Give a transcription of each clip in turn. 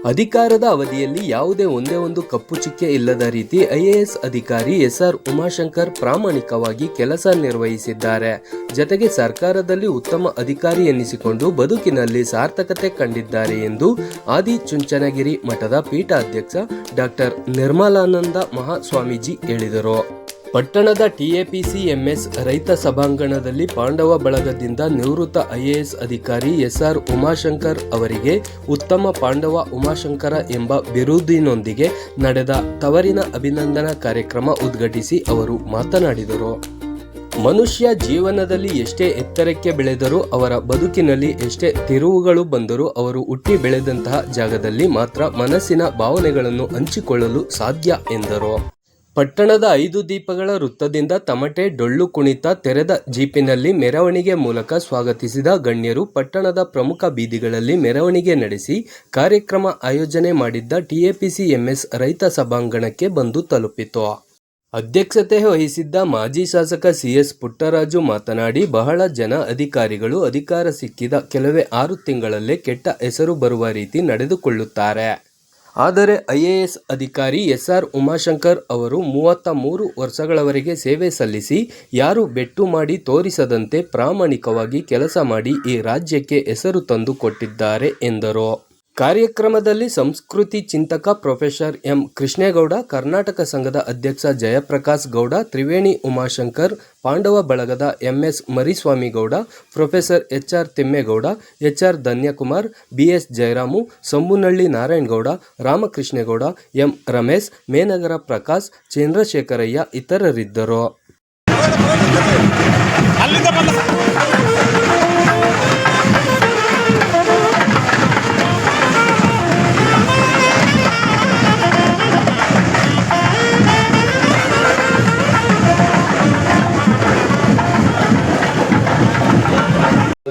ಅಧಿಕಾರದ ಅವಧಿಯಲ್ಲಿ ಯಾವುದೇ ಒಂದೇ ಒಂದು ಕಪ್ಪು ಚುಕ್ಕೆ ಇಲ್ಲದ ರೀತಿ ಐಎಎಸ್ ಅಧಿಕಾರಿ ಎಸ್ಆರ್ ಉಮಾಶಂಕರ್ ಪ್ರಾಮಾಣಿಕವಾಗಿ ಕೆಲಸ ನಿರ್ವಹಿಸಿದ್ದಾರೆ. ಜತೆಗೆ ಸರ್ಕಾರದಲ್ಲಿ ಉತ್ತಮ ಅಧಿಕಾರಿ ಎನ್ನಿಸಿಕೊಂಡು ಬದುಕಿನಲ್ಲಿ ಸಾರ್ಥಕತೆ ಕಂಡಿದ್ದಾರೆ ಎಂದು ಆದಿಚುಂಚನಗಿರಿ ಮಠದ ಪೀಠಾಧ್ಯಕ್ಷ ಡಾಕ್ಟರ್ ನಿರ್ಮಲಾನಂದ ಮಹಾಸ್ವಾಮೀಜಿ ಹೇಳಿದರು. ಪಟ್ಟಣದ ಟಿಎಪಿಸಿಎಂಎಸ್ ರೈತ ಸಭಾಂಗಣದಲ್ಲಿ ಪಾಂಡವ ಬಳಗದಿಂದ ನಿವೃತ್ತ ಐಎಎಸ್ ಅಧಿಕಾರಿ ಎಸ್ಆರ್ ಉಮಾಶಂಕರ್ ಅವರಿಗೆ ಉತ್ತಮ ಪಾಂಡವ ಉಮಾಶಂಕರ ಎಂಬ ಬಿರುದಿನೊಂದಿಗೆ ನಡೆದ ತವರಿನ ಅಭಿನಂದನಾ ಕಾರ್ಯಕ್ರಮ ಉದ್ಘಾಟಿಸಿ ಅವರು ಮಾತನಾಡಿದರು. ಮನುಷ್ಯ ಜೀವನದಲ್ಲಿ ಎಷ್ಟೇ ಎತ್ತರಕ್ಕೆ ಬೆಳೆದರೂ ಅವರ ಬದುಕಿನಲ್ಲಿ ಎಷ್ಟೇ ತಿರುವುಗಳು ಬಂದರೂ ಅವರು ಹುಟ್ಟಿ ಬೆಳೆದಂತಹ ಜಾಗದಲ್ಲಿ ಮಾತ್ರ ಮನಸ್ಸಿನ ಭಾವನೆಗಳನ್ನು ಹಂಚಿಕೊಳ್ಳಲು ಸಾಧ್ಯ ಎಂದರು. ಪಟ್ಟಣದ 5 ದೀಪಗಳ ವೃತ್ತದಿಂದ ತಮಟೆ, ಡೊಳ್ಳು ಕುಣಿತ, ತೆರೆದ ಜೀಪಿನಲ್ಲಿ ಮೆರವಣಿಗೆ ಮೂಲಕ ಸ್ವಾಗತಿಸಿದ ಗಣ್ಯರು ಪಟ್ಟಣದ ಪ್ರಮುಖ ಬೀದಿಗಳಲ್ಲಿ ಮೆರವಣಿಗೆ ನಡೆಸಿ ಕಾರ್ಯಕ್ರಮ ಆಯೋಜನೆ ಮಾಡಿದ್ದ ಟಿಎಪಿಸಿಎಂಎಸ್ ರೈತ ಸಭಾಂಗಣಕ್ಕೆ ಬಂದು ತಲುಪಿತು. ಅಧ್ಯಕ್ಷತೆ ವಹಿಸಿದ್ದ ಮಾಜಿ ಶಾಸಕ ಸಿಎಸ್ ಪುಟ್ಟರಾಜು ಮಾತನಾಡಿ, ಬಹಳ ಜನ ಅಧಿಕಾರಿಗಳು ಅಧಿಕಾರ ಸಿಕ್ಕಿದ ಕೆಲವೇ 6 ತಿಂಗಳಲ್ಲೇ ಕೆಟ್ಟ ಹೆಸರು ಬರುವ ರೀತಿ ನಡೆದುಕೊಳ್ಳುತ್ತಾರೆ. ಆದರೆ ಐಎಎಸ್ ಅಧಿಕಾರಿ ಎಸ್ಆರ್ ಉಮಾಶಂಕರ್ ಅವರು 33 ವರ್ಷಗಳವರೆಗೆ ಸೇವೆ ಸಲ್ಲಿಸಿ ಯಾರು ಬೆಟ್ಟು ಮಾಡಿ ತೋರಿಸದಂತೆ ಪ್ರಾಮಾಣಿಕವಾಗಿ ಕೆಲಸ ಮಾಡಿ ಈ ರಾಜ್ಯಕ್ಕೆ ಹೆಸರು ತಂದು ಕೊಟ್ಟಿದ್ದಾರೆ ಎಂದರು. ಕಾರ್ಯಕ್ರಮದಲ್ಲಿ ಸಂಸ್ಕೃತಿ ಚಿಂತಕ ಪ್ರೊಫೆಸರ್ ಎಂ ಕೃಷ್ಣೇಗೌಡ, ಕರ್ನಾಟಕ ಸಂಘದ ಅಧ್ಯಕ್ಷ ಜಯಪ್ರಕಾಶ್ ಗೌಡ, ತ್ರಿವೇಣಿ ಉಮಾಶಂಕರ್, ಪಾಂಡವ ಬಳಗದ MS Mariswamigowda, professor HR Thimmegowda, HR Dhanyakumar, BS Jayaramu, Sambunalli Narayanagowda, Ramakrishnegowda, M Ramesh, Menagara Prakash, Chandrashekaraiah ಇತರರಿದ್ದರು.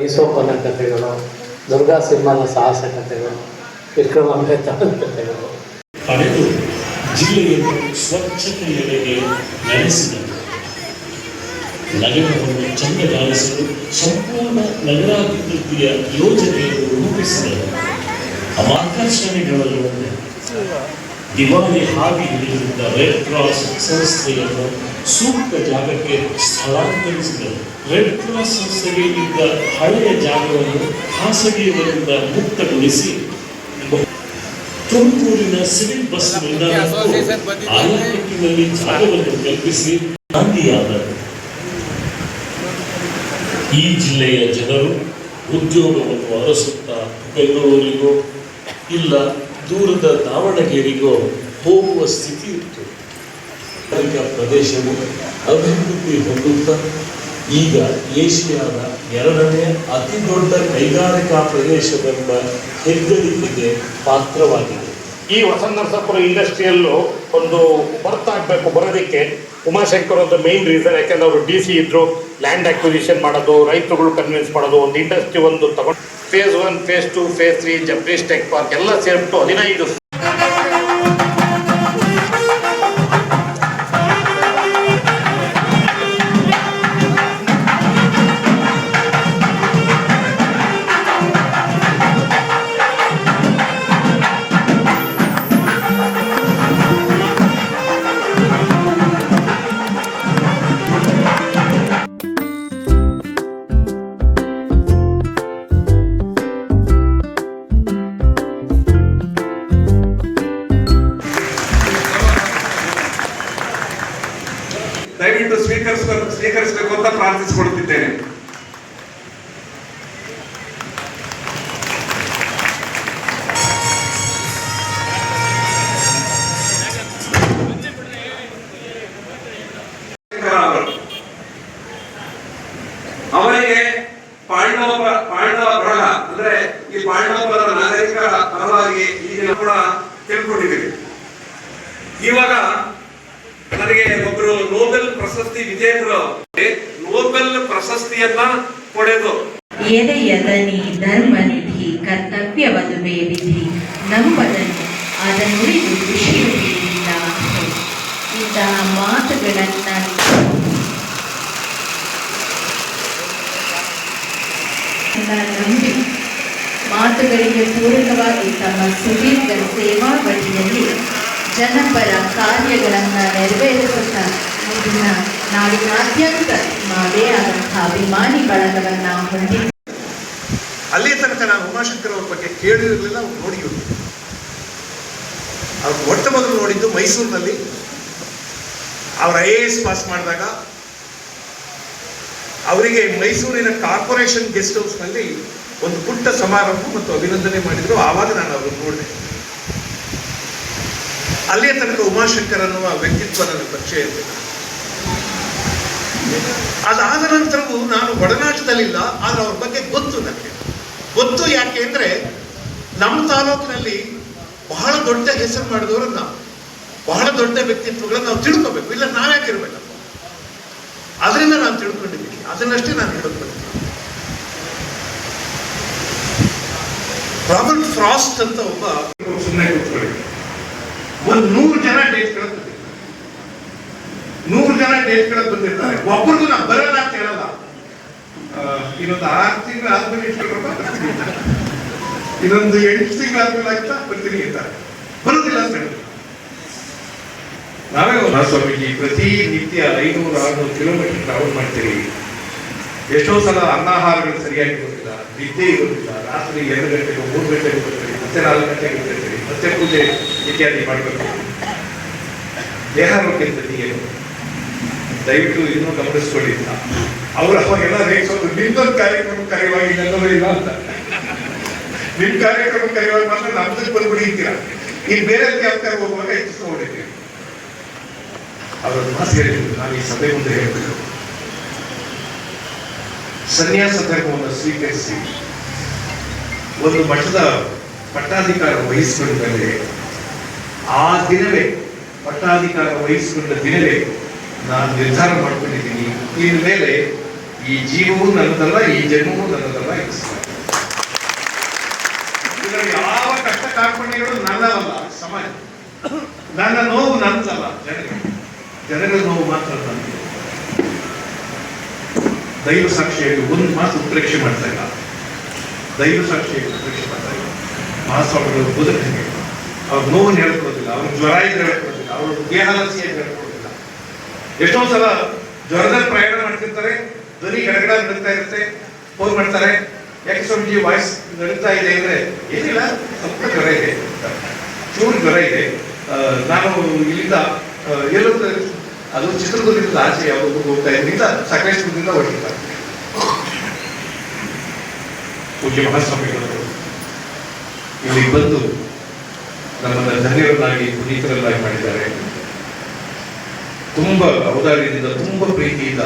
ಈಸೋಪನ ಕಥೆಗಳು, ದುರ್ಗಾ ಸಿಂಹನ ಸಾಹಸ ಕಥೆಗಳು, ವಿಕ್ರಮ ಮೆಹತಾನ ಕಥೆಗಳು ಪಡೆದು ಜಿಲ್ಲೆಯನ್ನು ಸ್ವಚ್ಛತೆಯೆಡೆಗೆ ನಡೆಸಿದರು. ನಗರವನ್ನು ಚಂದಗಾರಿಸಲು ಸಂಪೂರ್ಣ ನಗರಾಭಿವೃದ್ಧಿಯ ಯೋಜನೆಯನ್ನು ರೂಪಿಸಿದರು. ಆಕರ್ಷಣೆಗಳಲ್ಲಿ ದಿವಾಳಿ ಹಾದಿ ಹಿಡಿದಿದ್ದ ರೆಡ್ ಕ್ರಾಸ್ ಸಂಸ್ಥೆಯನ್ನು ಸೂಕ್ತ ಜಾಗಕ್ಕೆ ಸ್ಥಳಾಂತರಿಸಿದರು. ರೆಡ್ ಕ್ರಾಸ್ ಸಂಸ್ಥೆಗೆ ಇದ್ದ ಹಳೆಯ ಜಾಗವನ್ನು ಖಾಸಗಿಯವರಿಂದ ಮುಕ್ತಗೊಳಿಸಿ ತುಮಕೂರಿನ ಸಿವಿಲ್ ಬಸ್ ನಿಲ್ದಾಣಕ್ಕೂ ಆಯಾಕಟ್ಟಿನಲ್ಲಿ ಜಾಗವನ್ನು ಕಲ್ಪಿಸಿ ಗಾಂಧಿಯಾದರು. ಈ ಜಿಲ್ಲೆಯ ಜನರು ಉದ್ಯೋಗವನ್ನು ಅರಸುತ್ತಾ ಬೆಂಗಳೂರಿಗೋ ಇಲ್ಲ ದೂರದ ದಾವಣಗೆರೆಗೋ ಹೋಗುವ ಸ್ಥಿತಿ ಇತ್ತು. ಪ್ರದೇಶವು ಅಭಿವೃದ್ಧಿ ಹೊಂದುತ್ತಾ ಈಗ ಏಷ್ಯಾದ 2ನೇ ಅತಿ ದೊಡ್ಡ ಕೈಗಾರಿಕಾ ಪ್ರದೇಶವೆಂಬ ಹೆಗ್ಗಳಿಕೆಗೆ ಪಾತ್ರವಾಗಿದೆ. ಈ ಹೊಸನರಸಾಪುರ ಇಂಡಸ್ಟ್ರಿಯಲ್ಲೂ ಒಂದು ಬರ್ತಾಗಬೇಕು ಬರೋದಕ್ಕೆ ಉಮಾಶಂಕರ್ ಒಂದು ಮೇನ್ ರೀಸನ್. ಯಾಕೆಂದ್ರೆ ಅವರು DC ಇದ್ರು, ಲ್ಯಾಂಡ್ ಅಕ್ವಿಸಿಷನ್ ಮಾಡೋದು, ರೈತರುಗಳು ಕನ್ವಿನ್ಸ್ ಮಾಡೋದು, ಒಂದು ಇಂಡಸ್ಟ್ರಿ ಒಂದು ತಗೊಂಡು ಫೇಸ್ 1, ಫೇಸ್ 2, ಫೇಸ್ 3, ಜಬ್ರೀಶ್ ಟೆಕ್ ಪಾರ್ಕ್ ಎಲ್ಲ ಸೇರಿಬಿಟ್ಟು 15 ದಯವಿಟ್ಟು ಸ್ವೀಕರಿಸಬೇಕು ಅಂತ ಪ್ರಾರ್ಥಿಸಿಕೊಳ್ಳುತ್ತಿದ್ದೇನೆ. ಅವರಿಗೆ ಪಾಂಡವ ಬಳಗ ಅಂದ್ರೆ ಈ ಪಾಂಡವರ ನಾಗರಿಕರ ಪರವಾಗಿ ಈಗಿನ ಕೂಡ ತಿಳ್ಕೊಂಡಿದ್ದೀವಿ. ಇವಾಗ ನನಗೆ ಒಬ್ಬರು ನೋಬೆಲ್ ಪ್ರಶಸ್ತಿ ವಿಜೇತರು ನೋಬೆಲ್ ಪ್ರಶಸ್ತಿಯನ್ನ ಪಡೆದು ಎದೆಯದನಿ ಧರ್ಮನಿಧಿ ಕರ್ತವ್ಯವದುವೆ ವಿಧಿ ನಂಬದನು ಅದನ್ನುಳಿದು ವಿಷಯವಿಲ್ಲ. ಇಂತಹ ಮಾತುಗಳನ್ನ ನಂಬಿ ಮಾತುಗಳಿಗೆ ಪೂರಕವಾಗಿ ತಮ್ಮ ಸುದೀರ್ಘ ಸೇವಾವಧಿಯಲ್ಲಿ ಜನಪರ ಕಾರ್ಯಗಳನ್ನು ನೆರವೇರಿಸುತ್ತಾ ಇದನ್ನ ನಾಡಿನಾದ್ಯಂತ ಮಾಡೇ ಆದಂತಹ ಅಭಿಮಾನಿ ಬಳಗವನ್ನು ಹೊಂದಿದ್ದು. ಅಲ್ಲಿಯ ತನಕ ನಾನು ಉಮಾಶಂಕರ್ ಅವ್ರ ಬಗ್ಗೆ ಕೇಳಿರಲಿಲ್ಲ, ಅವ್ರು ನೋಡಿರಲಿಲ್ಲ. ಅವ್ರು ಮೊಟ್ಟ ಮೊದಲು ನೋಡಿದ್ದು ಮೈಸೂರಿನಲ್ಲಿ ಅವರು IAS ಪಾಸ್ ಮಾಡಿದಾಗ ಅವರಿಗೆ ಮೈಸೂರಿನ ಕಾರ್ಪೊರೇಷನ್ ಗೆಸ್ಟ್ ಹೌಸ್ನಲ್ಲಿ ಒಂದು ಪುಟ್ಟ ಸಮಾರಂಭ ಮತ್ತು ಅಭಿನಂದನೆ ಮಾಡಿದ್ರು. ಆವಾಗ ನಾನು ಅವ್ರನ್ನ ನೋಡಿದೆ. ಅಲ್ಲಿಯ ತನಕ ಉಮಾಶಂಕರ್ ಅನ್ನುವ ವ್ಯಕ್ತಿತ್ವ ನನಗೆ ಪರಿಚಯ ಇರಲಿಲ್ಲ. ಅದಾದ ನಂತರವೂ ನಾನು ಒಡನಾಟದಲ್ಲಿಲ್ಲ, ಆದ್ರೆ ಅವ್ರ ಬಗ್ಗೆ ಗೊತ್ತು. ನನಗೆ ಗೊತ್ತು. ಯಾಕೆ ಅಂದ್ರೆ ನಮ್ಮ ತಾಲೂಕಿನಲ್ಲಿ ಬಹಳ ದೊಡ್ಡ ಹೆಸರು ಮಾಡಿದವರನ್ನ, ಬಹಳ ದೊಡ್ಡ ವ್ಯಕ್ತಿತ್ವಗಳನ್ನ ನಾವು ತಿಳ್ಕೋಬೇಕು. ಇಲ್ಲ ನಾವ್ಯಾಕಿರ್ಬೇಕಪ್ಪ, ಅದರಿಂದ ನಾನು ತಿಳ್ಕೊಂಡಿದ್ದೀನಿ. ಅದನ್ನಷ್ಟೇ ನಾನು ಹೇಳ್ಕೊಳ್ತೀನಿ. ರಾಬರ್ಟ್ ಫ್ರಾಸ್ಟ್ ಅಂತ ಒಬ್ಬ ಸುಮ್ಮನೆ ಕೂತ್ಕೊಳ್ಳಿ, ಒಂದು 100 ಜನ ಡೇಟ್ಗಳ 100 ಜನ ಡೇಟ್ಗಳ ಬಂದಿರ್ತಾರೆ. ಒಬ್ಬರಿಗೂ ನಾವು ಬರಲ್ಲ ಅಂತ ಹೇಳಲ್ಲ. ಇನ್ನೊಂದು 6 ತಿಂಗಳು ಆದ್ಮೇಲೆ ಇಟ್ಕೊಳ್ರಪ್ಪ ಬರ್ತೀನಿ, ಇನ್ನೊಂದು 8 ತಿಂಗಳು ಆದ್ಮೇಲೆ ಆಗ್ತಾ ಬರ್ತೀನಿ ಅಂತಾರೆ. ಬರೋದಿಲ್ಲ ಅಂತ ಹೇಳಿದ್ರು. ನಾವೇ ಸ್ವಾಮೀಜಿ ಪ್ರತಿನಿತ್ಯ 500-600 ಕಿಲೋಮೀಟರ್ ಟ್ರಾವೆಲ್ ಮಾಡ್ತೀರಿ. ಎಷ್ಟೋ ಸಲ ಅನ್ನಾಹಾರಗಳು ಸರಿಯಾಗಿ ಗೊತ್ತಿಲ್ಲ, ನಿದ್ದೆ ಇರೋದಿಲ್ಲ. ರಾತ್ರಿ 2 ಗಂಟೆಗೆ 3 ಗಂಟೆಗೆ ಬರ್ತೀರಿ, ಮತ್ತೆ 4 ಗಂಟೆಗೆ ಬರ್ತೀರಿ, ಮತ್ತೆ ಪೂಜೆ ಇತ್ಯಾದಿ ಮಾಡಬೇಕು. ದೇಹಾರೋಗ್ಯದಲ್ಲಿ ಏನು ದಯವಿಟ್ಟು ಇನ್ನೂ ಗಮನಿಸ್ಕೊಳ್ಳಿ. ಅವರು ಅವಾಗೆಲ್ಲ ರೇಗಿಸೋದು, ನಿಮ್ದೊಂದು ಕಾರ್ಯಕ್ರಮ ಕರೆಯುವಾಗ ಇನ್ನೆಲ್ಲರೂ ಇಲ್ಲ ಅಂತ. ನಿಮ್ ಕಾರ್ಯಕ್ರಮ ಕರೆಯುವಾಗ ಮಾತ್ರ ನಮ್ದಕ್ಕೆ ಬಂದ್ಬಿಡಿ ಅಂತೀರ. ಈಗ ಬೇರೆ ಯಾವ್ದಾರು ಹೋಗುವಾಗ ಹೆಚ್ಚಿಸ್ಕೊಂಡಿದ್ದೀವಿ. ಅವರನ್ನು ಮಾತು ಹೇಳಿದ್ರು, ನಾನು ಈ ಸಭೆ ಮುಂದೆ ಹೇಳ್ಬೇಕು. ಸನ್ಯಾಸ ಧರ್ಮವನ್ನು ಸ್ವೀಕರಿಸಿ ಒಂದು ಮಠದ ಪಟ್ಟಾಧಿಕಾರ ವಹಿಸಿಕೊಂಡ ಮೇಲೆ, ಆ ದಿನವೇ ಪಟ್ಟಾಧಿಕಾರ ವಹಿಸಿಕೊಂಡ ದಿನವೇ ನಾನು ನಿರ್ಧಾರ ಮಾಡ್ಕೊಂಡಿದ್ದೀನಿ, ಇನ್ನು ಮೇಲೆ ಈ ಜೀವವೂ ನನ್ನದಲ್ಲ, ಈ ಜನ್ಮವೂ ನನ್ನದಲ್ಲ. ಇದರಲ್ಲಿ ಯಾವ ಕಷ್ಟ ಕಾರ್ಪಣ್ಯಗಳು ನನ್ನದಲ್ಲ, ಸಮಾಜ. ನನ್ನ ನೋವು ನನ್ನದಲ್ಲ, ಜನಗಳ ನೋವು ಮಾತ್ರ ನನ್ನದು. ದೈವ ಸಾಕ್ಷಿಯಾಗಿ ಒಂದು ಮಾತು ಉತ್ಪ್ರೇಕ್ಷೆ ಮಾಡ್ತಾ ಇಲ್ಲ. ದೈವ ಸಾಕ್ಷಿಯಾಗಿ ಉತ್ಪ್ರೇಕ್ಷೆ ಮಾಡ್ತಾ ಇಲ್ಲ. ಮಹಾಸ್ವಾಮಿಗಳು ಬದುಕಂಗೆ ಅವ್ರ ನೋವನ್ನು ಹೇಳ್ಕೊಡೋದಿಲ್ಲ, ಅವ್ರ ಜ್ವರ ಇದ್ರೆ ಹೇಳ್ಕೊಡೋದಿಲ್ಲ, ಅವ್ರ ದೇಹಾಲಸಿಯಾಗಿ ಹೇಳ್ಕೊಡೋದಿಲ್ಲ. ಎಷ್ಟೋ ಸಲ ಜ್ವರದಲ್ಲಿ ಪ್ರಯಾಣ ಮಾಡ್ತಿರ್ತಾರೆ, ಧ್ವನಿ ಗಡಗಡ ನಡೀತಾ ಇರುತ್ತೆ, ಫೋನ್ ಮಾಡ್ತಾರೆ, ಯಾಕೆ ಸ್ವಾಮೀಜಿ ವಾಯ್ಸ್ ನಡೀತಾ ಇದೆ ಅಂದ್ರೆ, ಏನಿಲ್ಲ ಸ್ವಲ್ಪ ಜ್ವರ ಇದೆ, ಚೂರು ಜ್ವರ ಇದೆ, ನಾನು ಇಲ್ಲಿಂದ ಎಲ್ಲೋ ಅದು ಚಿತ್ರದುರ್ಗದಿಂದ ಆಚೆ ಯಾವುದೋ ಹೋಗ್ತಾ ಇದ್ರಿಂದ ಸಕಲೇಶ್ಪುರದಿಂದ ಹೊರಟಿದ್ದಾರೆ. ಪೂಜ್ಯ ಮಹಾಸ್ವಾಮಿಗಳು ಇಲ್ಲಿ ಬಂದು ನಮ್ಮನ್ನ ಧನ್ಯರನ್ನಾಗಿ ಪುನೀತರನ್ನಾಗಿ ಮಾಡಿದ್ದಾರೆ. ತುಂಬಾ ಔದಾರ್ಯದಿಂದ, ತುಂಬಾ ಪ್ರೀತಿಯಿಂದ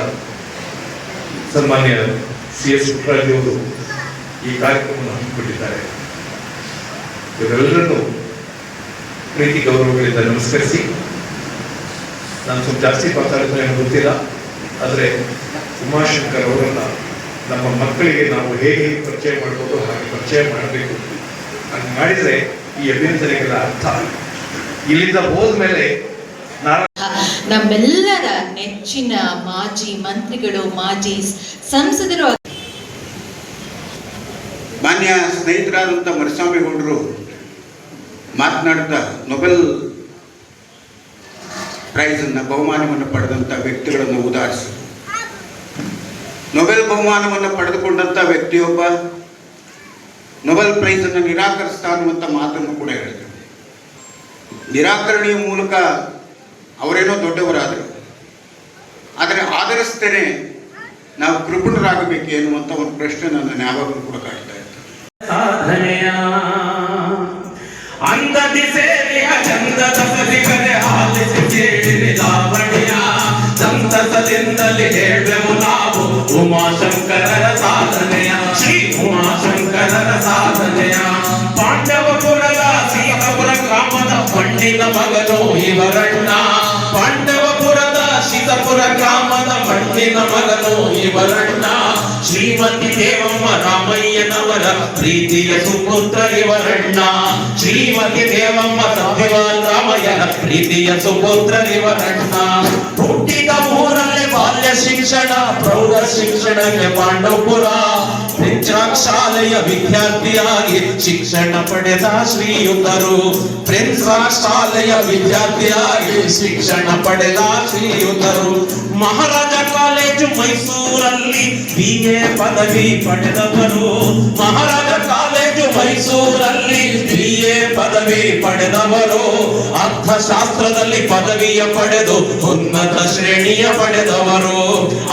ಸನ್ಮಾನ್ಯ CS ಪುಟ್ಟರಾಜು ಅವರು ಈ ಕಾರ್ಯಕ್ರಮವನ್ನು ಹಮ್ಮಿಕೊಂಡಿದ್ದಾರೆ. ಇವರೆಲ್ಲರನ್ನು ಪ್ರೀತಿ ಗೌರವಗಳಿಂದ ನಮಸ್ಕರಿಸಿ, ನಾನು ಸ್ವಲ್ಪ ಜಾಸ್ತಿ ಮಾತಾಡಿದ್ರೆ ಗೊತ್ತಿಲ್ಲ, ಆದರೆ ಉಮಾಶಂಕರ್ ಅವರನ್ನ ನಮ್ಮ ಮಕ್ಕಳಿಗೆ ನಾವು ಹೇಗೆ ಪರಿಚಯ ಮಾಡ್ಬೋದು ಹಾಗೆ ಪರಿಚಯ ಮಾಡಬೇಕು. ಹಂಗೆ ಮಾಡಿದರೆ ಈ ಅಭಿನಂದನೆಗಳ ಅರ್ಥ. ಇಲ್ಲಿಂದ ಹೋದ್ಮೇಲೆ ನಮ್ಮೆಲ್ಲರ ನೆಚ್ಚಿನ ಮಾಜಿ ಮಂತ್ರಿಗಳು, ಮಾಜಿ ಸಂಸದರು, ಮಾನ್ಯ ಸ್ನೇಹಿತರಾದಂಥ ಮರಿಸ್ವಾಮಿಗೌಡರು ಮಾತನಾಡ್ತಾ ನೊಬೆಲ್ ಪ್ರೈಸನ್ನು ಬಹುಮಾನವನ್ನು ಪಡೆದಂಥ ವ್ಯಕ್ತಿಗಳನ್ನು ಉದಾಹರಿಸಿ, ನೊಬೆಲ್ ಬಹುಮಾನವನ್ನು ಪಡೆದುಕೊಂಡಂಥ ವ್ಯಕ್ತಿಯೊಬ್ಬ ನೊಬೆಲ್ ಪ್ರೈಸನ್ನು ನಿರಾಕರಿಸ್ತಾ ಅನ್ನುವಂಥ ಮಾತನ್ನು ಕೂಡ ಹೇಳಿದರು. ನಿರಾಕರಣೆಯ ಮೂಲಕ ಅವರೇನೋ ದೊಡ್ಡವರಾದರು, ಆದರೆ ಆಧರಿಸ್ತೇನೆ ನಾವು ಕೃಪಣರಾಗಬೇಕು ಎನ್ನುವಂಥ ಒಂದು ಪ್ರಶ್ನೆ ನನ್ನ ಯಾವಾಗಲೂ ಕೂಡ ಕಾಡ್ತಾ ಇತ್ತು. ಸಾಧನೆಯ ಅಂಗದಿ ಸೇವೆಯ ಚಂದದ ಬದಿಗರೆ ಆಲಿಸಿ ಕೇಳಿರಿ ಲಾವಣಿಯ ಸಂತಸದಿಂದಲೇ ಹೇಳುವೆವು ನಾವು ಉಮಾಶಂಕರರ ಸಾಧನೆಯ, ಶ್ರೀ ಉಮಾಶಂಕರರ ಸಾಧನೆಯ. ಪಾಂಡವಪುರದ ಸೀತಾಪುರ ಗ್ರಾಮದ ಮಣ್ಣಿನ ಮಗನು ಇವರಣ್ಣ, ಪಾಂಡವಪುರದ ಸೀತಾಪುರ ಗ್ರಾಮದ ಮಣ್ಣಿನ ಮಗನು ಇವರಣ್ಣ. ಶ್ರೀಮತಿ ದೇವಮ್ಮ ರಾಮಯ್ಯನವರ ಪ್ರೀತಿಯ ಸುಪುತ್ರ ಇವರಣ್ಣ, ಶ್ರೀಮತಿ ದೇವಮ್ಮ ಸತ್ಯವಾನ್ ರಾಮಯ್ಯನ ಪ್ರೀತಿಯ ಸುಪುತ್ರ ಇವರಣ್ಣ. ಹುಟ್ಟಿದ ಊರಲ್ಲಿ ಬಾಲ್ಯ ಶಿಕ್ಷಣ ಪ್ರೌಢ ಶಿಕ್ಷಣಕ್ಕೆ ಪಾಂಡವಪುರ ಪ್ರಿನ್ಸ್ ಶಾಲೆಯ ವಿದ್ಯಾರ್ಥಿಯಾಗಿ ಶಿಕ್ಷಣ ಪಡೆದ ಶ್ರೀಯುತರು ಪ್ರಿನ್ಸ್ ಶಾಲೆಯ ವಿದ್ಯಾರ್ಥಿಯಾಗಿ ಶಿಕ್ಷಣ ಪಡೆದ ಶ್ರೀಯುತರು ಮಹಾರಾಜ ಕಾಲೇಜು ಮೈಸೂರಲ್ಲಿ BA ಪದವಿ ಪಡೆದವರು ಮಹಾರಾಜ ಕಾಲೇಜು ಮೈಸೂರಲ್ಲಿ BA ಪದವಿ ಪಡೆದವರು ಅರ್ಥಶಾಸ್ತ್ರದಲ್ಲಿ ಪದವಿಯ ಪಡೆದು ಉನ್ನತ ಶ್ರೇಣಿಯ ಪಡೆದವರು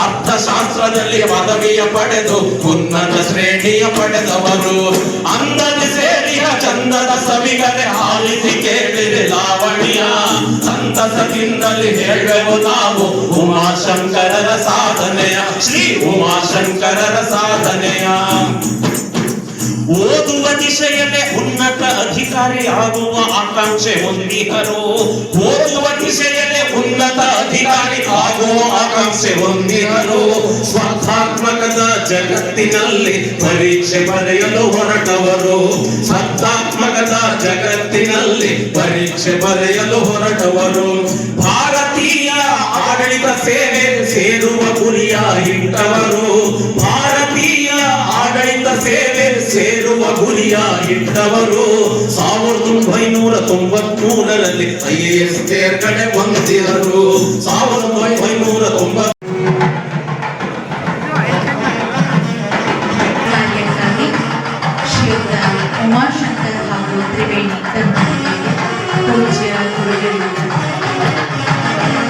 ಅರ್ಥಶಾಸ್ತ್ರದಲ್ಲಿ ಪದವಿಯ ಪಡೆದು ಉನ್ನತ ಶ್ರೇಣಿಯ ಪಡೆದವರು ಅಂದದಿ ಸೇರಿಯ ಚಂದದ ಸವಿಗರೆ ಆಲಿಸಿ ಕೇಳಿದೆ ಲಾವಣಿಯ ಸಂತಸದಿಂದಲೇ ಹೇಳುವೆವು ನಾವು ಉಮಾಶಂಕರರ ಸಾಧನೆಯ ಶ್ರೀ ಉಮಾಶಂಕರರ ಸಾಧನೆಯ ಓದುವ ದಿಶೆಯಲ್ಲೇ ಉನ್ನತ ಅಧಿಕಾರಿ ಆಗುವ ಆಕಾಂಕ್ಷೆ ಹೊಂದಿದರು ಓದುವ ದಿಶೆಯಲ್ಲೇ ಉನ್ನತ ಅಧಿಕಾರಿ ಆಗುವ ಆಕಾಂಕ್ಷೆ ಹೊಂದಿದರು ಸ್ಪರ್ಧಾತ್ಮಕದ ಜಗತ್ತಿನಲ್ಲಿ ಪರೀಕ್ಷೆ ಬರೆಯಲು ಹೊರಟವರು ಸ್ಪರ್ಧಾತ್ಮಕದ ಜಗತ್ತಿನಲ್ಲಿ ಪರೀಕ್ಷೆ ಬರೆಯಲು ಹೊರಟವರು ಭಾರತೀಯ ಆಡಳಿತ ಸೇವೆ ಸೇರುವ ಗುರಿಯ ಇಟ್ಟವರು ಭಾರತೀಯ ಆಡಳಿತ ಸೇವೆ ಸೇರುವ ಗುರಿಯ ಇಟ್ಟವರು 1993ರಲ್ಲಿ IAS ತೇರ್ಗಡೆ ಹೊಂದಿದರು 1990 ಕಾರ್ಯಕ್ಕಾಗಿ ಶ್ರೀಯುತ ಉಮಾಶಂಕರ್ ಹಾಗೂ ತ್ರಿವೇಣಿ ದಂಪತಿಗಳಿಗೆ ಪೂಜ್ಯ ಗುರುಗಳಿಂದ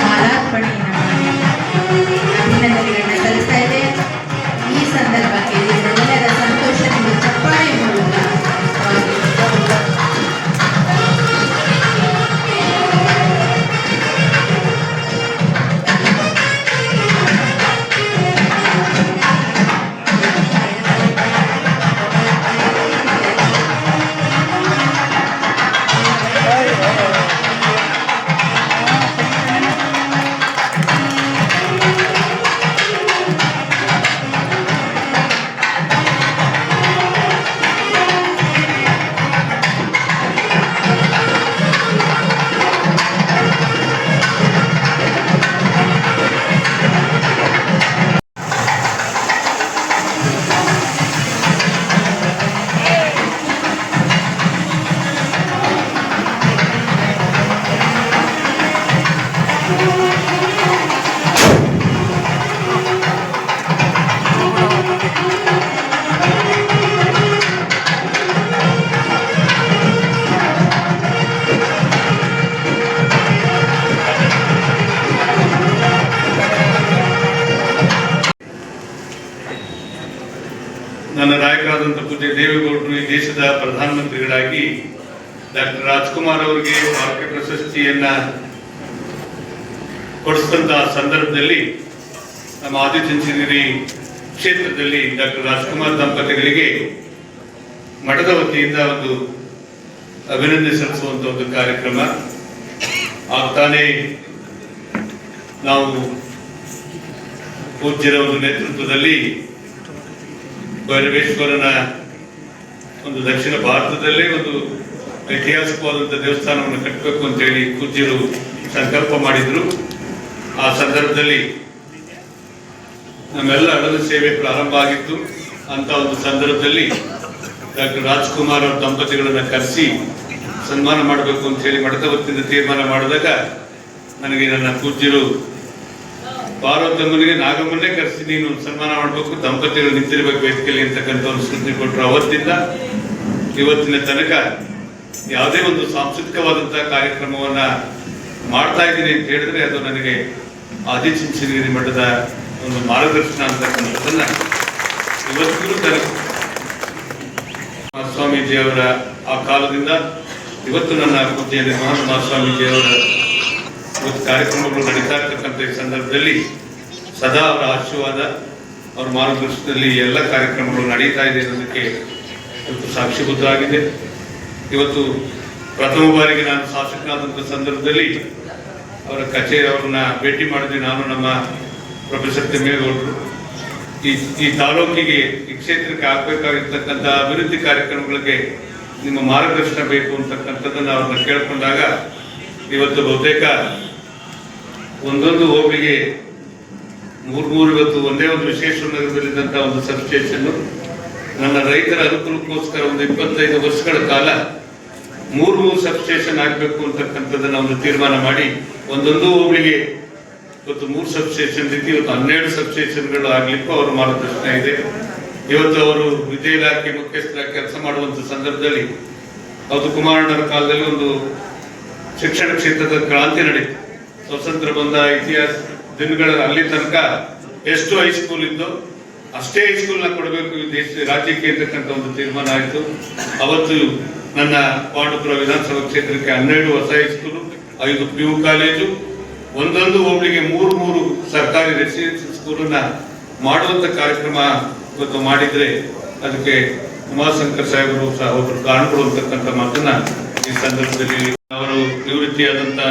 ಮಾಲಾರ್ಪಣೆಯನ್ನು ಮಾಡಿ ಅಭಿನಂದನೆಗಳನ್ನ ಸಲ್ಲಿಸ್ತಾ ಇದೆ. ಈ ಸಂದರ್ಭಕ್ಕೆ ಎಲ್ಲರ ಸಂತೋಷದಿಂದ ಚಪ್ಪಾಳೆ ಮೂಲಕ ನನ್ನ ನಾಯಕರಾದಂಥ ಪೂಜ್ಯ ದೇವೇಗೌಡರು ಈ ದೇಶದ ಪ್ರಧಾನಮಂತ್ರಿಗಳಾಗಿ ಡಾಕ್ಟರ್ ರಾಜ್ಕುಮಾರ್ ಅವರಿಗೆ ಭಾರತ ಪ್ರಶಸ್ತಿಯನ್ನ ಕೊಡಿಸಿದಂತಹ ಸಂದರ್ಭದಲ್ಲಿ ನಮ್ಮ ಆದಿಚುಂಚನಗಿರಿ ಕ್ಷೇತ್ರದಲ್ಲಿ ಡಾಕ್ಟರ್ ರಾಜ್ಕುಮಾರ್ ದಂಪತಿಗಳಿಗೆ ಮಠದ ವತಿಯಿಂದ ಒಂದು ಅಭಿನಂದನೆ ಸಲ್ಲಿಸುವಂತ ಒಂದು ಕಾರ್ಯಕ್ರಮ ಆಗ್ತಾನೆ ನಾವು ಪೂಜ್ಯರ ಒಂದು ನೇತೃತ್ವದಲ್ಲಿ ಭೈರವೇಶ್ವರನ ಒಂದು ದಕ್ಷಿಣ ಭಾರತದಲ್ಲೇ ಒಂದು ಐತಿಹಾಸಿಕವಾದಂಥ ದೇವಸ್ಥಾನವನ್ನು ಕಟ್ಟಬೇಕು ಅಂತೇಳಿ ಪೂಜ್ಯರು ಸಂಕಲ್ಪ ಮಾಡಿದ್ರು. ಆ ಸಂದರ್ಭದಲ್ಲಿ ನಮ್ಮೆಲ್ಲ ಅಡಲ ಸೇವೆ ಪ್ರಾರಂಭ ಆಗಿತ್ತು. ಅಂತ ಒಂದು ಸಂದರ್ಭದಲ್ಲಿ ಡಾಕ್ಟರ್ ರಾಜ್ಕುಮಾರ್ ಅವರ ದಂಪತಿಗಳನ್ನ ಕರೆಸಿ ಸನ್ಮಾನ ಮಾಡಬೇಕು ಅಂತ ಹೇಳಿ ಮಠದ ವತಿಯಿಂದ ತೀರ್ಮಾನ ಮಾಡಿದಾಗ ನನಗೆ ನನ್ನ ಪೂಜ್ಯರು ಪಾರ್ವತಮ್ಮನಿಗೆ ನಾಗಮ್ಮನ್ನೇ ಕರೆಸಿ ನೀನು ಸನ್ಮಾನ ಮಾಡಬೇಕು, ದಂಪತಿಗಳು ನಿಂತಿರ್ಬೇಕು ವೇದಿಕೆಯಲ್ಲಿ ಅಂತಕ್ಕಂಥ ಒಂದು ಸೂಚನೆ ಕೊಟ್ಟರು. ಅವತ್ತಿಂದ ಇವತ್ತಿನ ತನಕ ಯಾವುದೇ ಒಂದು ಸಾಂಸ್ಕೃತಿಕವಾದಂತಹ ಕಾರ್ಯಕ್ರಮವನ್ನ ಮಾಡ್ತಾ ಇದ್ದೀನಿ ಅಂತ ಹೇಳಿದ್ರೆ ಅದು ನನಗೆ ಆದಿಚುಂಚನಗಿರಿ ಮಠದ ಒಂದು ಮಾರ್ಗದರ್ಶನ ಅಂತಕ್ಕಂಥದ್ದನ್ನ ಇವತ್ತಿಗೂ ತನಕ ಮಹಾಸ್ವಾಮೀಜಿಯವರ ಆ ಕಾಲದಿಂದ ಇವತ್ತು ನನ್ನ ಪೂಜ್ಯ ಮಹಾಸ್ವಾಮೀಜಿಯವರ ಇವತ್ತು ಕಾರ್ಯಕ್ರಮಗಳು ನಡೀತಾ ಇರ್ತಕ್ಕಂಥ ಈ ಸಂದರ್ಭದಲ್ಲಿ ಸದಾ ಅವರ ಆಶೀರ್ವಾದ ಅವರ ಮಾರ್ಗದರ್ಶನದಲ್ಲಿ ಎಲ್ಲ ಕಾರ್ಯಕ್ರಮಗಳು ನಡೀತಾ ಇದೆ ಅನ್ನೋದಕ್ಕೆ ಇವತ್ತು ಸಾಕ್ಷಿಬದ್ಧವಾಗಿದೆ. ಇವತ್ತು ಪ್ರಥಮ ಬಾರಿಗೆ ನಾನು ಶಾಸಕನಾದಂಥ ಸಂದರ್ಭದಲ್ಲಿ ಅವರ ಕಚೇರಿ ಅವ್ರನ್ನ ಭೇಟಿ ಮಾಡಿದ್ವಿ. ನಾನು ನಮ್ಮ ಪ್ರೊಫೆಸರ್ ತಿಮ್ಮೇಗೌಡರು ಈ ತಾಲೂಕಿಗೆ ಈ ಕ್ಷೇತ್ರಕ್ಕೆ ಆಗಬೇಕಾಗಿರ್ತಕ್ಕಂಥ ಅಭಿವೃದ್ಧಿ ಕಾರ್ಯಕ್ರಮಗಳಿಗೆ ನಿಮ್ಮ ಮಾರ್ಗದರ್ಶನ ಬೇಕು ಅಂತಕ್ಕಂಥದ್ದನ್ನು ಅವ್ರನ್ನ ಕೇಳ್ಕೊಂಡಾಗ ಇವತ್ತು ಬಹುತೇಕ ಒಂದೊಂದು ಹೋಬಳಿಗೆ ಮೂರು ಇವತ್ತು ಒಂದೇ ಒಂದು ವಿಶೇಶ್ವರ ನಗರದಲ್ಲಿದ್ದಂಥ ಒಂದು ಸಬ್ಸ್ಟೇಷನ್ ನನ್ನ ರೈತರ ಅನುಕೂಲಕ್ಕೋಸ್ಕರ ಒಂದು 25 ವರ್ಷಗಳ ಕಾಲ 3 ಸಬ್ಸ್ಟೇಷನ್ ಆಗಬೇಕು ಅಂತಕ್ಕಂಥದ್ದನ್ನು ಒಂದು ತೀರ್ಮಾನ ಮಾಡಿ ಒಂದೊಂದು ಹೋಬಳಿಗೆ ಇವತ್ತು 3 ಸಬ್ಸ್ಟೇಷನ್ ರೀತಿ ಇವತ್ತು 12 ಸಬ್ಸ್ಟೇಷನ್ಗಳು ಆಗ್ಲಿಕ್ಕೂ ಅವರ ಮಾರ್ಗದರ್ಶನ ಇದೆ. ಇವತ್ತು ಅವರು ವಿದ್ಯಾ ಇಲಾಖೆ ಮುಖ್ಯಸ್ಥರಾಗಿ ಕೆಲಸ ಮಾಡುವಂಥ ಸಂದರ್ಭದಲ್ಲಿ ಅವತ್ತು ಕುಮಾರಣ್ಣರ ಕಾಲದಲ್ಲಿ ಒಂದು ಶಿಕ್ಷಣ ಕ್ಷೇತ್ರದ ಕ್ರಾಂತಿ ನಡೀತು. ಸ್ವತಂತ್ರ ಬಂದ ಇತಿಹಾಸ ದಿನಗಳ ಅಲ್ಲಿ ತನಕ ಎಷ್ಟು ಹೈಸ್ಕೂಲ್ ಇದ್ದೋ ಅಷ್ಟೇ ಹೈಸ್ಕೂಲ್ನ ಕೊಡಬೇಕು ಈ ದೇಶ ರಾಜ್ಯಕ್ಕೆ ಅಂತಕ್ಕಂಥ ಒಂದು ತೀರ್ಮಾನ ಆಯಿತು. ಅವತ್ತು ನನ್ನ ಪಾಂಡುಪುರ ವಿಧಾನಸಭಾ ಕ್ಷೇತ್ರಕ್ಕೆ 12 ಹೊಸ ಹೈಸ್ಕೂಲು, 5 PU ಕಾಲೇಜು, ಒಂದೊಂದು ಹೋಬಳಿಗೆ 3 ಸರ್ಕಾರಿ ರೆಸಿಡೆನ್ಸಿಯಲ್ ಸ್ಕೂಲನ್ನ ಮಾಡುವಂತ ಕಾರ್ಯಕ್ರಮ ಇವತ್ತು ಮಾಡಿದ್ರೆ ಅದಕ್ಕೆ ಉಮಾಶಂಕರ್ ಸಾಹೇಬರು ಸಹ ಒಬ್ಬರು ಕಾರಣಗಳು ಅಂತಕ್ಕಂಥ ಮಾತನ್ನ ಈ ಸಂದರ್ಭದಲ್ಲಿ ಅವರು ನಿವೃತ್ತಿಯಾದಂಥ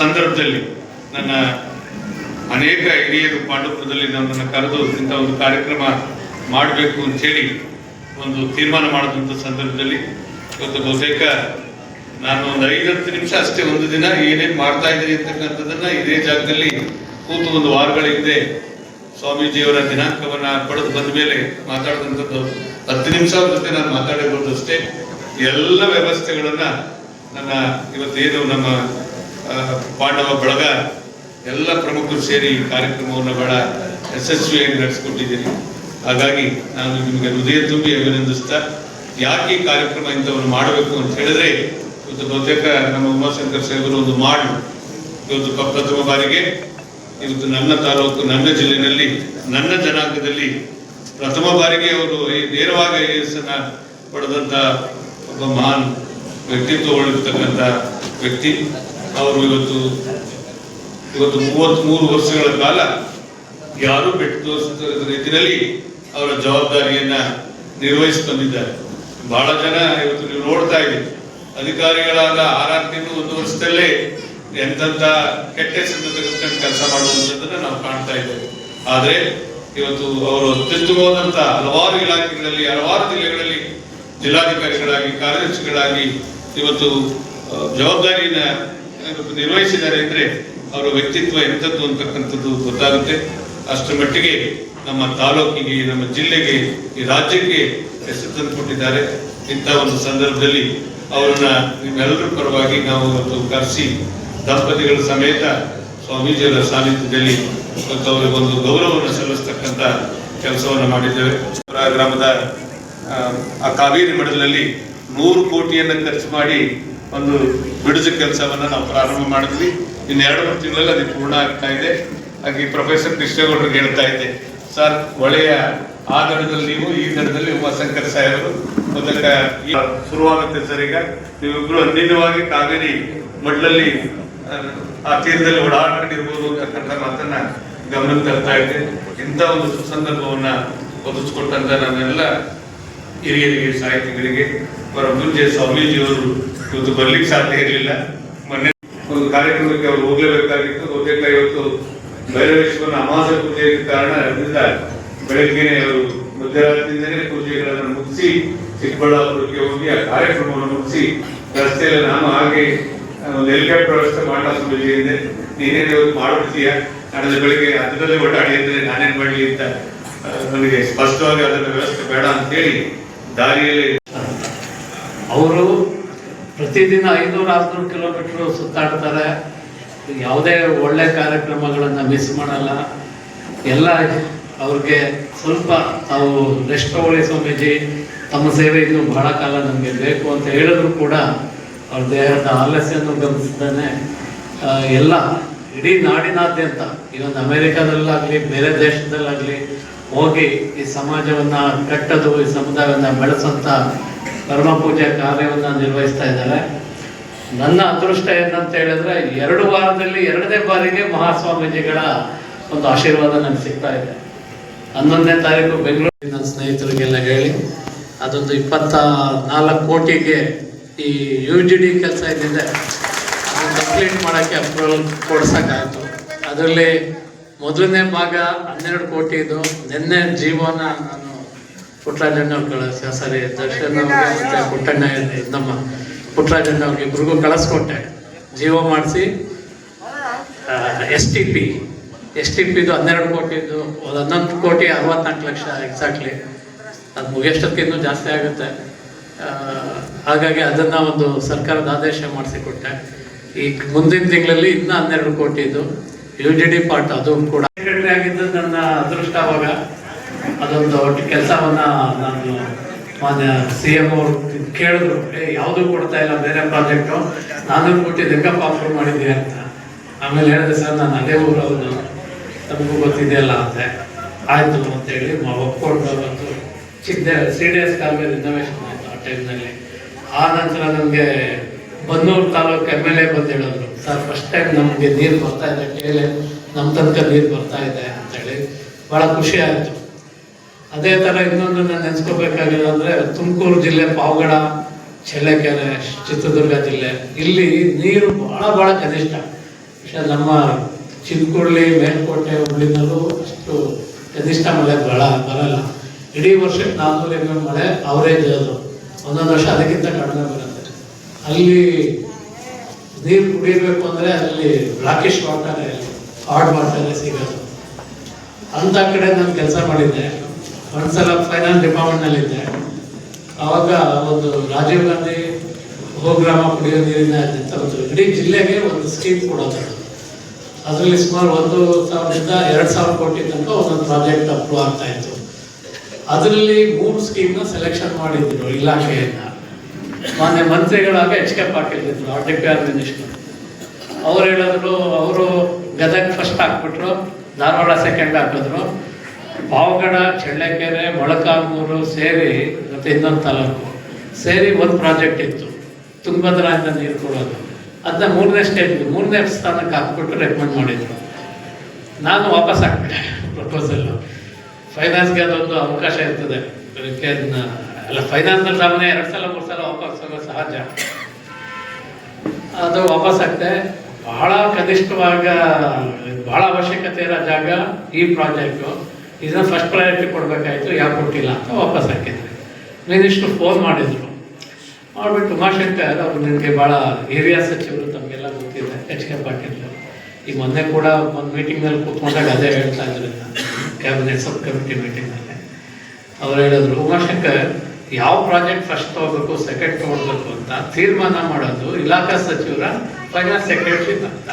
ಸಂದರ್ಭದಲ್ಲಿ ನನ್ನ ಅನೇಕ ಹಿರಿಯರು ಪಾಂಡುಪುರದಲ್ಲಿ ನನ್ನನ್ನು ಕರೆದು ಇಂಥ ಒಂದು ಕಾರ್ಯಕ್ರಮ ಮಾಡಬೇಕು ಅಂತೇಳಿ ಒಂದು ತೀರ್ಮಾನ ಮಾಡಿದಂಥ ಸಂದರ್ಭದಲ್ಲಿ ಇವತ್ತು ಬಹುತೇಕ ನಾನು ಒಂದು 5-10 ನಿಮಿಷ ಅಷ್ಟೇ ಒಂದು ದಿನ ಏನೇನು ಮಾಡ್ತಾ ಇದ್ದೀನಿ ಅಂತಕ್ಕಂಥದ್ದನ್ನ ಇದೇ ಜಾಗದಲ್ಲಿ ಕೂತು ಒಂದು ವಾರಗಳ ಹಿಂದೆ ಸ್ವಾಮೀಜಿಯವರ ದಿನಾಂಕವನ್ನ ಪಡೆದು ಬಂದ ಮೇಲೆ ಮಾತಾಡಿದಂಥದ್ದು 10 ನಿಮಿಷ ಅವ್ರ ಜೊತೆ ನಾನು ಮಾತಾಡಿರೋದು ಅಷ್ಟೇ. ಎಲ್ಲ ವ್ಯವಸ್ಥೆಗಳನ್ನ ನನ್ನ ಇವತ್ತೇನು ನಮ್ಮ ಪಾಂಡವ ಬಳಗ ಎಲ್ಲ ಪ್ರಮುಖರು ಸೇರಿ ಈ ಕಾರ್ಯಕ್ರಮವನ್ನು ಬಹಳ ಯಶಸ್ವಿಯಾಗಿ ನಡೆಸಿಕೊಟ್ಟಿದ್ದೀನಿ. ಹಾಗಾಗಿ ನಾನು ನಿಮಗೆ ಹೃದಯ ತುಂಬಿ ಅಭಿನಂದಿಸ್ತಾ, ಯಾಕೆ ಈ ಕಾರ್ಯಕ್ರಮ ಇಂಥವನ್ನು ಮಾಡಬೇಕು ಅಂತ ಹೇಳಿದ್ರೆ ಇವತ್ತು ಬಹುತೇಕ ನಮ್ಮ ಉಮಾಶಂಕರ್ ಸಾಹೇಬರು ಒಂದು ಮಾಡಿ ಇವತ್ತು ಪ್ರಥಮ ಬಾರಿಗೆ ಇವತ್ತು ನನ್ನ ತಾಲೂಕು, ನನ್ನ ಜಿಲ್ಲೆಯಲ್ಲಿ, ನನ್ನ ಜನಾಂಗದಲ್ಲಿ ಪ್ರಥಮ ಬಾರಿಗೆ ಅವರು ನೇರವಾಗಿ IAS ಪಡೆದಂತ ಒಬ್ಬ ಮಹಾನ್ ವ್ಯಕ್ತಿತ್ವಗಳಿರ್ತಕ್ಕಂಥ ವ್ಯಕ್ತಿ ಅವರು. ಇವತ್ತು 33 ವರ್ಷಗಳ ಕಾಲ ಯಾರು ಬೆಟ್ಟು ತೋರಿಸಿದ ರೀತಿಯಲ್ಲಿ ಅವರ ಜವಾಬ್ದಾರಿಯನ್ನ ನಿರ್ವಹಿಸಿ ಬಂದಿದ್ದಾರೆ. ಬಹಳ ಜನ ಇವತ್ತು ನೀವು ನೋಡ್ತಾ ಇದ್ದೀವಿ, ಅಧಿಕಾರಿಗಳಾದ 6 ತಿಂಗಳು 1 ವರ್ಷದಲ್ಲೇ ಎಂತೆಂಥ ಕೆಟ್ಟ ಹೆಸರನ್ನು ತೆಗೆದುಕೊಂಡು ಕೆಲಸ ಮಾಡುವಂಥದ್ದನ್ನ ನಾವು ಕಾಣ್ತಾ ಇದ್ದೇವೆ. ಆದ್ರೆ ಇವತ್ತು ಅವರು ಅತ್ಯುತ್ತಮವಾದಂಥ ಹಲವಾರು ಇಲಾಖೆಗಳಲ್ಲಿ, ಹಲವಾರು ಜಿಲ್ಲೆಗಳಲ್ಲಿ ಜಿಲ್ಲಾಧಿಕಾರಿಗಳಾಗಿ, ಕಾರ್ಯದರ್ಶಿಗಳಾಗಿ ಇವತ್ತು ಜವಾಬ್ದಾರಿಯನ್ನ ನಿರ್ವಹಿಸಿದ್ದಾರೆ ಅಂದ್ರೆ ಅವರ ವ್ಯಕ್ತಿತ್ವ ಎಂಥದ್ದು ಅಂತಕ್ಕಂಥದ್ದು ಗೊತ್ತಾಗುತ್ತೆ. ಅಷ್ಟರ ಮಟ್ಟಿಗೆ ನಮ್ಮ ತಾಲೂಕಿಗೆ, ನಮ್ಮ ಜಿಲ್ಲೆಗೆ, ಈ ರಾಜ್ಯಕ್ಕೆ ಹೆಸರು ತಂದು ಕೊಟ್ಟಿದ್ದಾರೆ. ಇಂಥ ಒಂದು ಸಂದರ್ಭದಲ್ಲಿ ಅವರನ್ನ ನಿಮ್ಮೆಲ್ಲರ ಪರವಾಗಿ ನಾವು ಇವತ್ತು ಕರೆಸಿ ದಂಪತಿಗಳ ಸಮೇತ ಸ್ವಾಮೀಜಿಯವರ ಸಾನ್ನಿಧ್ಯದಲ್ಲಿ ಇವತ್ತು ಅವರಿಗೊಂದು ಗೌರವವನ್ನು ಸಲ್ಲಿಸ್ತಕ್ಕಂಥ ಕೆಲಸವನ್ನು ಮಾಡಿದ್ದೇವೆ. ಗ್ರಾಮದ ಆ ಕಾವೇರಿ ಮಡಲಲ್ಲಿ 100 ಕೋಟಿಯನ್ನು ಖರ್ಚು ಮಾಡಿ ಒಂದು ಬಿಡುಜು ಕೆಲಸವನ್ನ ನಾವು ಪ್ರಾರಂಭ ಮಾಡಿದ್ವಿ. ಇನ್ನು 2-3 ತಿಂಗಳಲ್ಲಿ ಅದು ಪೂರ್ಣ ಆಗ್ತಾ ಇದೆ. ಹಾಗೆ ಪ್ರೊಫೆಸರ್ ಕೃಷ್ಣೇಗೌಡರಿಗೆ ಹೇಳ್ತಾ ಇದ್ದೆ, ಸರ್ ಒಳ್ಳೆಯ ಆ ದಡದಲ್ಲಿ ನೀವು, ಈ ದಡದಲ್ಲಿ ಉಮಾಶಂಕರ್ ಸಾಹೇಬರು ಮೊದಲ ಶುರುವಾಗುತ್ತೆ ಸರ್. ಈಗ ನೀವಿಬ್ರು ಅನ್ಯವಾಗಿ ಕಾವೇರಿ ಮಡ್ಲಲ್ಲಿ ಆ ತೀರದಲ್ಲಿ ಓಡಾಡ್ಕೊಂಡಿರ್ಬೋದು ಅಂತಕ್ಕಂಥ ಮಾತನ್ನ ಗಮನಕ್ಕೆ ತರ್ತಾ ಇದ್ದೆ. ಇಂಥ ಒಂದು ಸುಸಂದರ್ಭವನ್ನ ಒದಗಿಸ್ಕೊಟ್ಟಂತ ನನ್ನೆಲ್ಲ ಹಿರಿಯರಿಗೆ, ಸಾಹಿತಿಗಳಿಗೆ, ಅವರ ಮುಂಚೆ ಸ್ವಾಮೀಜಿಯವರು ಇವತ್ತು ಬರ್ಲಿಕ್ಕೆ ಸಾಧ್ಯ ಇರಲಿಲ್ಲ. ಮೊನ್ನೆ ಒಂದು ಕಾರ್ಯಕ್ರಮಕ್ಕೆ ಅವರು ಹೋಗ್ಲೇಬೇಕಾಗಿತ್ತು. ಬಹುತೇಕ ಇವತ್ತು ಭೈರವೇಶ್ವರನ ಅಮಾವಾಸ್ಯ ಪೂಜೆ ಕಾರಣದಿಂದ ಬೆಳಗ್ಗೆನೆ ಅವರು ಮಧ್ಯರಾತ್ರಿಯಿಂದಲೇ ಪೂಜೆಗಳನ್ನು ಮುಗಿಸಿ ಚಿಕ್ಕಬಳ್ಳಾಪುರಕ್ಕೆ ಹೋಗಿ ಆ ಕಾರ್ಯಕ್ರಮವನ್ನು ಮುಗಿಸಿ ರಸ್ತೆಯಲ್ಲಿ ನಾನು ಹಾಗೆ ಒಂದು ಹೆಲಿಕಾಪ್ಟರ್ ವ್ಯವಸ್ಥೆ ಮಾಡೋ ಇದೆ. ನೀನೇನು ಇವತ್ತು ಮಾಡ್ಬಿಡ್ತೀಯ, ನಾಳೆ ಬೆಳಿಗ್ಗೆ ಅದರಲ್ಲೇ ಓಡಾಡಿ ಅಂದ್ರೆ ನಾನೇನ್ ಮಾಡಲಿ ಅಂತ ನನಗೆ ಸ್ಪಷ್ಟವಾಗಿ ಅದರ ವ್ಯವಸ್ಥೆ ಬೇಡ ಅಂತೇಳಿ ದಾರಿಯಲ್ಲಿ ಅವರು ಪ್ರತಿದಿನ 500-600 ಕಿಲೋಮೀಟರ್ ಸುತ್ತಾಡ್ತಾರೆ. ಯಾವುದೇ ಒಳ್ಳೆ ಕಾರ್ಯಕ್ರಮಗಳನ್ನು ಮಿಸ್ ಮಾಡಲ್ಲ. ಎಲ್ಲ ಅವ್ರಿಗೆ ಸ್ವಲ್ಪ ತಾವು ರೆಸ್ಟ್ ತಗೊಳ್ಳಿ ಸ್ವಾಮೀಜಿ, ತಮ್ಮ ಸೇವೆ ಇನ್ನೂ ಬಹಳ ಕಾಲ ನಮಗೆ ಬೇಕು ಅಂತ ಹೇಳಿದ್ರು ಕೂಡ ಅವ್ರ ದೇಹದ ಆಲಸ್ಯವನ್ನು ಗಮನಿಸಿದ್ದಾನೆ. ಎಲ್ಲ ಇಡೀ ನಾಡಿನಾದ್ಯಂತ, ಇವತ್ತು ಅಮೆರಿಕಾದಲ್ಲಾಗಲಿ ಬೇರೆ ದೇಶದಲ್ಲಾಗಲಿ ಹೋಗಿ ಈ ಸಮಾಜವನ್ನು ಕಟ್ಟೋದು, ಈ ಸಮುದಾಯವನ್ನು ಬೆಳೆಸೋಂಥ ಕರ್ಮ ಪೂಜೆ ಕಾರ್ಯವನ್ನು ನಿರ್ವಹಿಸ್ತಾ ಇದ್ದಾರೆ. ನನ್ನ ಅದೃಷ್ಟ ಏನಂತ ಹೇಳಿದ್ರೆ 2 ವಾರದಲ್ಲಿ 2ನೇ ಬಾರಿಗೆ ಮಹಾಸ್ವಾಮೀಜಿಗಳ ಒಂದು ಆಶೀರ್ವಾದ ನನಗೆ ಸಿಗ್ತಾ ಇದೆ. 11ನೇ ತಾರೀಕು ಬೆಂಗಳೂರಿನ ನನ್ನ ಸ್ನೇಹಿತರಿಗೆಲ್ಲ ಹೇಳಿ ಅದೊಂದು 24 ಕೋಟಿಗೆ ಈ UGD ಕೆಲಸ ಇದ್ದಿದೆ, ಅದನ್ನು ಕಂಪ್ಲೀಟ್ ಮಾಡೋಕ್ಕೆ ಅಪ್ರೂವಲ್ ಕೊಡ್ಸೋಕ್ಕಾಯಿತು. ಅದರಲ್ಲಿ ಮೊದಲನೇ ಭಾಗ 12 ಕೋಟಿ ಇದು. ನಿನ್ನೆ ಜೀವನ ನಾನು ಪುಟ್ಟರಾಜಣ್ಣವ್ರು ಸರಿ ದರ್ಶನ್ ಅವ್ರಿಗೆ ಮತ್ತು ಪುಟ್ಟಣ್ಣ ನಮ್ಮ ಪುಟ್ಟರಾಜಣ್ಣ ಅವ್ರಿಗೆ ಇಬ್ರಿಗೂ ಕಳಿಸ್ಕೊಟ್ಟೆ. ಜೀವ ಮಾಡಿಸಿ STP STPದು 12 ಕೋಟಿದು 11,64,00,000 ಎಕ್ಸಾಕ್ಟ್ಲಿ. ಅದು ಮುಗಿಯೋಷ್ಟಕ್ಕೆ ಇನ್ನೂ ಜಾಸ್ತಿ ಆಗುತ್ತೆ. ಹಾಗಾಗಿ ಅದನ್ನು ಒಂದು ಸರ್ಕಾರದ ಆದೇಶ ಮಾಡಿಸಿಕೊಟ್ಟೆ. ಈಗ ಮುಂದಿನ ತಿಂಗಳಲ್ಲಿ ಇನ್ನೂ 12 ಕೋಟಿದು UGD ಪಾರ್ಟ್ ಅದು ಕೂಡ. ಸೆಕ್ರೆಟರಿ ಆಗಿದ್ದು ನನ್ನ ಅದೃಷ್ಟ. ಅವಾಗ ಅದೊಂದು ಕೆಲಸವನ್ನು ನಾನು ಮಾನ್ಯ CM ಅವರು ಕೇಳಿದ್ರು, ಯಾವುದೂ ಕೊಡ್ತಾ ಇಲ್ಲ ಬೇರೆ ಪ್ರಾಜೆಕ್ಟು, ನಾನು ಕೊಟ್ಟಿದ್ದು ಹೆಂಗಪ್ಪ ಅಪ್ರೂವ್ ಮಾಡಿದ್ದೆ ಅಂತ. ಆಮೇಲೆ ಹೇಳಿದೆ, ಸರ್ ನಾನು ಅದೇ ಊರವನು, ನಮಗೂ ಗೊತ್ತಿದೆಯಲ್ಲ ಅಂತೆ. ಆಯಿತು ಅಂತೇಳಿ ಒಪ್ಕೊಂಡು ಬಂದು ಚಿಕ್ಕ CDS ಕಾಲದಲ್ಲಿ ರಿನೋವೇಷನ್ ಆಯಿತು ಆ ಟೈಮ್ನಲ್ಲಿ. ಆ ನಂತರ ನಮಗೆ ಬನ್ನೂರು ತಾಲೂಕು MLA ಬಂದು ಹೇಳಿದ್ರು, ಸರ್ ಫಸ್ಟ್ ಟೈಮ್ ನಮಗೆ ನೀರು ಬರ್ತಾ ಇದೆ, ಕೇಳಿ ನಮ್ಮ ತನಕ ನೀರು ಬರ್ತಾ ಇದೆ ಅಂತೇಳಿ ಭಾಳ ಖುಷಿ ಆಯಿತು. ಅದೇ ಥರ ಇನ್ನೊಂದು ನಾನು ನೆನೆಸ್ಕೋಬೇಕಾಗಿಲ್ಲ ಅಂದರೆ, ತುಮಕೂರು ಜಿಲ್ಲೆ ಪಾವಗಡ, ಚಳ್ಳಕೆರೆ, ಚಿತ್ರದುರ್ಗ ಜಿಲ್ಲೆ, ಇಲ್ಲಿ ನೀರು ಭಾಳ ಕನಿಷ್ಠ. പക്ഷെ ನಮ್ಮ ಚಿನ್ಕುರ್ಳಿ, ಮೇಲ್ಕೋಟೆ, ಹುಬ್ಳಿನಲ್ಲೂ ಅಷ್ಟು ಕನಿಷ್ಠ ಮಳೆ ಬರಲ್ಲ. ಇಡೀ ವರ್ಷಕ್ಕೆ 400 mm ಮಳೆ ಅವರೇಜ್. ಅದು ಒಂದೊಂದು ವರ್ಷ ಅದಕ್ಕಿಂತ ಕಡಿಮೆ ಬರುತ್ತೆ. ಅಲ್ಲಿ ನೀರು ಕುಡಿಯಬೇಕು ಅಂದರೆ ಅಲ್ಲಿ ಬ್ಲಾಕಿಶ್ ವಾಟರೇ, ಹಾರ್ಡ್ ವಾಟರೇ ಸಿಗೋದು. ಅಂಥ ಕಡೆ ನಾನು ಕೆಲಸ ಮಾಡಿದ್ದೆ. ಒಂದ್ಸಲ ಫೈನಾನ್ಸ್ ಡಿಪಾರ್ಟ್ಮೆಂಟ್ನಲ್ಲಿದ್ದೆ. ಆವಾಗ ಒಂದು ರಾಜೀವ್ ಗಾಂಧಿ ಬಹುಗ್ರಾಮ ಕುಡಿಯೋ ನೀರಿನ ಅಂತ ಒಂದು ಇಡೀ ಜಿಲ್ಲೆಗೆ ಒಂದು ಸ್ಕೀಮ್ ಕೊಡೋದು. ಅದರಲ್ಲಿ ಸುಮಾರು 1,000ರಿಂದ 2,000 ಕೋಟಿ ತನಕ ಒಂದೊಂದು ಪ್ರಾಜೆಕ್ಟ್ ಅಪ್ರೂವ್ ಆಗ್ತಾ ಇತ್ತು. ಅದರಲ್ಲಿ 3 ಸ್ಕೀಮ್ನ ಸೆಲೆಕ್ಷನ್ ಮಾಡಿದ್ರು ಇಲಾಖೆಯಿಂದ. ಮಾನ್ಯ ಮಂತ್ರಿಗಳಾಗ HK ಪಾಟೀಲ್ ಇದ್ರು, DPR ಮಿನಿಸ್ಟರ್. ಅವ್ರು ಹೇಳಿದ್ರು, ಅವರು ಗದಗ ಫಸ್ಟ್ ಹಾಕ್ಬಿಟ್ರು, ಧಾರವಾಡ ಸೆಕೆಂಡ್ ಹಾಕಿದ್ರು. ಪಾವಗಡ, ಚಳ್ಳಕೆರೆ, ಮೊಳಕಾಲ್ಮೂರು ಸೇರಿ ಮತ್ತು ಇನ್ನೊಂದು ತಾಲೂಕು ಸೇರಿ ಒಂದು ಪ್ರಾಜೆಕ್ಟ್ ಇತ್ತು, ತುಂಗಭದ್ರಾಯಿಂದ ನೀರು ಕೊಡೋದು. ಅದನ್ನ 3ನೇ ಸ್ಟೇಜ್ಗೆ 3ನೇ ಸ್ಥಾನಕ್ಕೆ ಹಾಕ್ಬಿಟ್ಟು ರೆಕಮೆಂಡ್ ಮಾಡಿದ್ರು. ನಾನು ವಾಪಸ್ ಹಾಕ್ಬಿಟ್ಟೆ ಪ್ರಪೋಸಲ್ಲು. ಫೈನಾನ್ಸ್ಗೆ ಅದೊಂದು ಅವಕಾಶ ಇರ್ತದೆ, ಅದಕ್ಕೆ ಅಲ್ಲ ಫೈನಾನ್ಸಲ್ಲಿ ಸಾಮಾನ್ಯ 2 ಸಲ 3 ಸಲ ವಾಪಸ್ ಹೋಗೋ ಸಹಜ. ಅದು ವಾಪಸ್ ಹಾಕ್ತೆ. ಭಾಳ ಕನಿಷ್ಠವಾಗ ಭಾಳ ಅವಶ್ಯಕತೆ ಇರೋ ಜಾಗ ಈ ಪ್ರಾಜೆಕ್ಟು. ಇದನ್ನ ಫಸ್ಟ್ ಪ್ರಯಾರಿಟಿ ಕೊಡಬೇಕಾಯಿತು, ಯಾಕೆ ಕೊಟ್ಟಿಲ್ಲ ಅಂತ ವಾಪಸ್ ಹಾಕಿದ್ವಿ. ಮಿನಿಸ್ಟ್ರು ಫೋನ್ ಮಾಡಿದರು. ಮಾಡಿಬಿಟ್ಟು ಉಮಾಶಂಕರ್ ಅವರು ನಿನಗೆ ಭಾಳ ಏರಿಯಾ ಸಚಿವರು, ತಮಗೆಲ್ಲ ಗೊತ್ತಿದೆ, HK ಪಾಟೀಲ್. ಈಗ ಮೊನ್ನೆ ಕೂಡ ಒಂದು ಮೀಟಿಂಗ್ನಲ್ಲಿ ಕೂತ್ಕೊಂಡಾಗ ಅದೇ ಹೇಳ್ತಾ ಇದ್ರು, ಕ್ಯಾಬಿನೆಟ್ ಸಬ್ ಕಮಿಟಿ ಮೀಟಿಂಗ್ನಲ್ಲಿ. ಅವ್ರು ಹೇಳಿದ್ರು, ಉಮಾಶಂಕರ್ ಯಾವ ಪ್ರಾಜೆಕ್ಟ್ ಫಸ್ಟ್ ತೊಗೋಬೇಕು, ಸೆಕೆಂಡ್ ತೊಗೊಳ್ಬೇಕು ಅಂತ ತೀರ್ಮಾನ ಮಾಡೋದು ಇಲಾಖಾ ಸಚಿವರ ಫೈನಾನ್ಸ್ ಸೆಕ್ರೆಟರಿ ಅಂತ.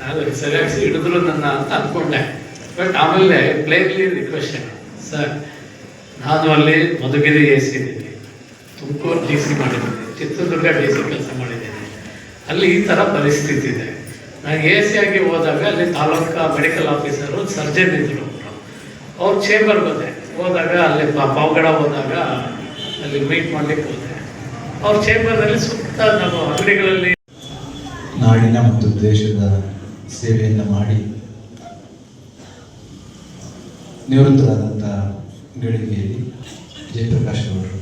ಅದು ಸರಿಯಾಗಿ ಹಿಡಿದ್ರು ನನ್ನ ಅಂತ ಅಂದ್ಕೊಂಡೆ. ಬಟ್ ಆಮೇಲೆ ಪ್ಲೇನ್ಲಿ ರಿಕ್ವೆಸ್ಟ್, ಸರ್ ನಾನು ಅಲ್ಲಿ ಮಧುಗಿರಿ AC ಇದ್ದೀನಿ, ತುಮಕೂರು DC ಮಾಡಿದ್ದೀನಿ, ಚಿತ್ರದುರ್ಗ DC ಕೆಲಸ ಮಾಡಿದ್ದೀನಿ. ಅಲ್ಲಿ ಈ ಥರ ಪರಿಸ್ಥಿತಿ ಇದೆ. ನಾನು AC ಆಗಿ ಹೋದಾಗ ಅಲ್ಲಿ ತಾಲೂಕಾ ಮೆಡಿಕಲ್ ಆಫೀಸರು ಸರ್ಜನ್ ಇದ್ದರು. ಅವ್ರ ಚೇಂಬರ್ಗೆ ಹೋದಾಗ ಅಲ್ಲಿ ಪಾವಗಡ ಹೋದಾಗ ಅಲ್ಲಿ ಮೀಟ್ ಮಾಡಲಿಕ್ಕೆ ಹೋದೆ. ಅವ್ರ ಚೇಂಬರ್ನಲ್ಲಿ ಸುತ್ತ ನಮ್ಮ ಅಂಗಡಿಗಳಲ್ಲಿ ನಾಡಿನ ಮತ್ತು ದೇಶದ ಸೇವೆಯನ್ನು ಮಾಡಿ ನಿವೃತ್ತರಾದಂಥ ಗಳಿಗೆಯಲ್ಲಿ ಜಯಪ್ರಕಾಶ್ ಅವರು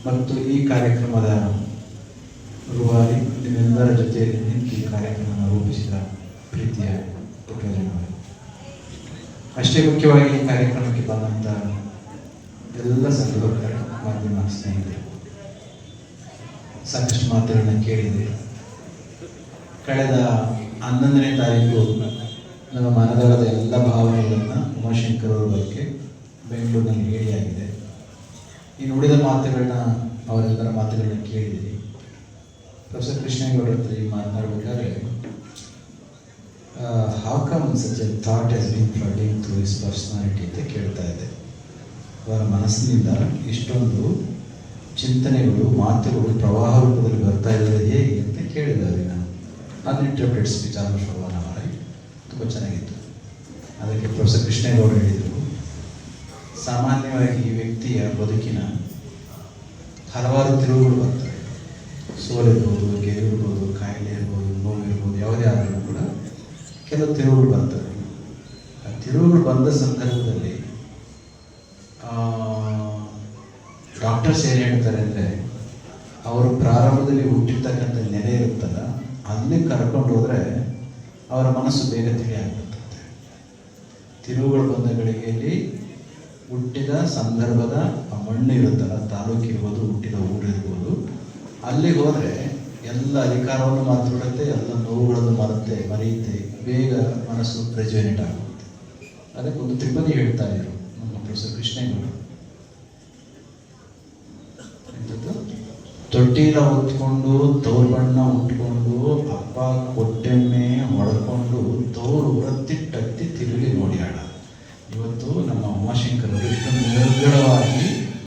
ಮತ್ತು ಈ ಕಾರ್ಯಕ್ರಮದ ರೂವಾರಿ ನಿಮ್ಮೆಲ್ಲರ ಜೊತೆಯಲ್ಲಿ ನಿಂತು ಈ ಕಾರ್ಯಕ್ರಮವನ್ನು ರೂಪಿಸಿದ ಪ್ರೀತಿಯ ಪುಟ್ಟರಾಜನವರು, ಅಷ್ಟೇ ಮುಖ್ಯವಾಗಿ ಈ ಕಾರ್ಯಕ್ರಮಕ್ಕೆ ಬಂದಂಥ ಎಲ್ಲ ಸಹೋದರ ಮಾಧ್ಯಮ ಸ್ನೇಹಿತರು, ಸಾಕಷ್ಟು ಮಾತುಗಳನ್ನು ಕೇಳಿದೆ. ಕಳೆದ 11ನೇ ತಾರೀಕು ನಮ್ಮ ಮನದಾಳದ ಎಲ್ಲ ಭಾವನೆಗಳನ್ನು ಉಮಾಶಂಕರ್ ಅವರ ಬಗ್ಗೆ ಬೆಂಗಳೂರಿನಲ್ಲಿ ಹೇಳಿಯಾಗಿದೆ. ಇನ್ನು ಉಳಿದ ಮಾತುಗಳನ್ನ, ಅವರೆಲ್ಲರ ಮಾತುಗಳನ್ನ ಕೇಳಿದ್ದೀರಿ. ಪ್ರೊಫೆಸರ್ ಕೃಷ್ಣೇಗೌಡರ ಹತ್ರ ಈಗ ಮಾತನಾಡಬೇಕಾದ್ರೆ, how come such a thought has been flooding through his personality ಅಂತ ಕೇಳ್ತಾ ಇದೆ. ಅವರ ಮನಸ್ಸಿನಿಂದ ಇಷ್ಟೊಂದು ಚಿಂತನೆಗಳು, ಮಾತುಗಳು ಪ್ರವಾಹ ರೂಪದಲ್ಲಿ ಬರ್ತಾ ಇದ್ದಾರೆ ಹೇಗೆ ಅಂತ ಕೇಳಿದ್ದಾರೆ. ನಾನು ಅನ್ಇಂಟರ್ಪ್ರೆಟೆಡ್ ಸ್ಪೀಚ್ ಆಲ್ಮೋಸ್ಟ್ ಮಾಡಿ ತುಂಬ ಚೆನ್ನಾಗಿತ್ತು. ಅದಕ್ಕೆ ಪ್ರೊಫೆಸರ್ ಕೃಷ್ಣೇಗೌಡರು ಹೇಳಿದರು, ಸಾಮಾನ್ಯವಾಗಿ ಈ ವ್ಯಕ್ತಿಯ ಬದುಕಿನ ಹಲವಾರು ತಿರುವುಗಳು ಬರ್ತವೆ. ಸೋಲಿರ್ಬೋದು, ಗೆಲುವಿರ್ಬೋದು, ಕಾಯಿಲೆ ಇರ್ಬೋದು, ನೋವಿರ್ಬೋದು, ಯಾವುದೇ ಆದರೂ ಕೂಡ ಕೆಲವು ತಿರುವುಗಳು ಬರ್ತವೆ. ಆ ತಿರುವುಗಳು ಬಂದ ಸಂದರ್ಭದಲ್ಲಿ ಡಾಕ್ಟರ್ಸ್ ಏನು ಹೇಳ್ತಾರೆ ಅಂದರೆ, ಅವರು ಪ್ರಾರಂಭದಲ್ಲಿ ಹುಟ್ಟಿರ್ತಕ್ಕಂಥ ನೆಲೆ ಇರುತ್ತಲ್ಲ, ಅಲ್ಲಿ ಕರ್ಕೊಂಡು ಹೋದರೆ ಅವರ ಮನಸ್ಸು ಬೇಗ ತಿಳಿಯಾಗ್ಬಿಡ್ತದೆ. ತಿರುವುಗಳು ಬಂದ ಗಳಿಗೆಯಲ್ಲಿ ಹುಟ್ಟಿದ ಸಂದರ್ಭದ ಮಣ್ಣು ಇರುತ್ತಲ್ಲ, ತಾಲೂಕು ಇರ್ಬೋದು, ಹುಟ್ಟಿದ ಊರು ಇರ್ಬೋದು, ಅಲ್ಲಿಗೆ ಹೋದರೆ ಎಲ್ಲ ಅಧಿಕಾರವನ್ನು ಮಾತ್ರ ಎಲ್ಲ ನೋವುಗಳನ್ನು ಮರೆಯುತ್ತೆ, ಬೇಗ ಮನಸ್ಸು ರೆಜುವೇನೇಟ್ ಆಗುತ್ತೆ. ಅದಕ್ಕೆ ಒಂದು ತ್ರಿಪದಿ ಹೇಳ್ತಾ ಇದ್ರು ನಮ್ಮ ಪ್ರೊಫೆಸರ್ ಕೃಷ್ಣೇಗೌಡ. ತೊಟ್ಟಿಲ ಹೊತ್ಕೊಂಡು ತೋರು ಬಣ್ಣ ಉಟ್ಕೊಂಡು ಅಪ್ಪ ಕೊಟ್ಟೆಮ್ಮೆ ಹೊಡ್ಕೊಂಡು ತೋರು ಹೊರತ್ತಿಟ್ಟತ್ತಿ ತಿರುಗಿ ನೋಡಿ ಆಡ. ಇವತ್ತು ನಮ್ಮ ಉಮಾಶಂಕರ್ ಅವರು ಇಷ್ಟೊಂದು ನಿರ್ಗಳವಾಗಿ